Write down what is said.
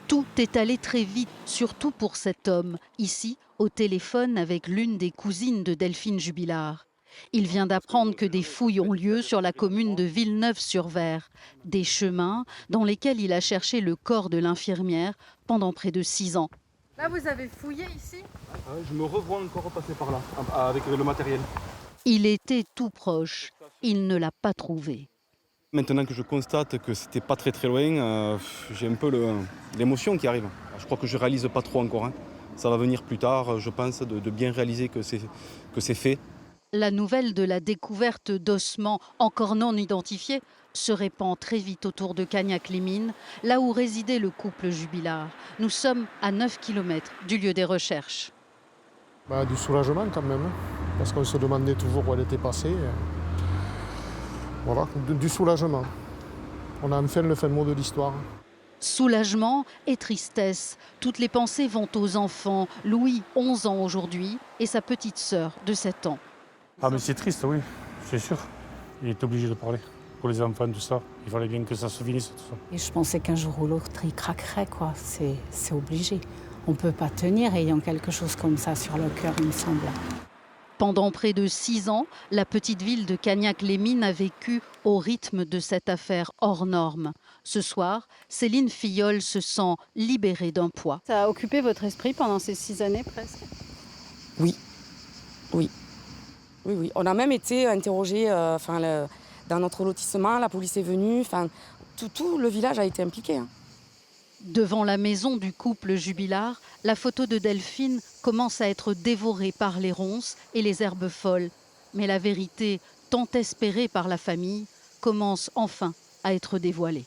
Tout est allé très vite, surtout pour cet homme, ici, au téléphone avec l'une des cousines de Delphine Jubilard. Il vient d'apprendre que des fouilles ont lieu sur la commune de Villeneuve-sur-Ver. Des chemins dans lesquels il a cherché le corps de l'infirmière pendant près de 6 ans. Là, vous avez fouillé ici? Je me revois encore passer par là, avec le matériel. Il était tout proche. Il ne l'a pas trouvé. Maintenant que je constate que c'était pas très loin, j'ai un peu l'émotion qui arrive. Je crois que je réalise pas trop encore, hein. Ça va venir plus tard, je pense, de bien réaliser que c'est fait. La nouvelle de la découverte d'ossements encore non identifiés se répand très vite autour de Cagnac-les-Mines, là où résidait le couple Jubilard. Nous sommes à 9 km du lieu des recherches. Du soulagement quand même, hein, parce qu'on se demandait toujours où elle était passée. Voilà, du soulagement. On a enfin le fin mot de l'histoire. Soulagement et tristesse. Toutes les pensées vont aux enfants. Louis, 11 ans aujourd'hui, et sa petite sœur de 7 ans. Ah mais c'est triste, oui, c'est sûr. Il est obligé de parler. Pour les enfants, tout ça. Il fallait bien que ça se finisse, tout ça. Et je pensais qu'un jour ou l'autre, il craquerait, quoi. C'est obligé. On ne peut pas tenir ayant quelque chose comme ça sur le cœur, il me semble. Pendant près de 6 ans, la petite ville de Cagnac-les-Mines a vécu au rythme de cette affaire hors norme. Ce soir, Céline Filleul se sent libérée d'un poids. Ça a occupé votre esprit pendant ces 6 années presque? Oui. On a même été interrogés dans notre lotissement, la police est venue, tout le village a été impliqué. Hein. Devant la maison du couple Jubilard, la photo de Delphine commence à être dévorée par les ronces et les herbes folles. Mais la vérité, tant espérée par la famille, commence enfin à être dévoilée.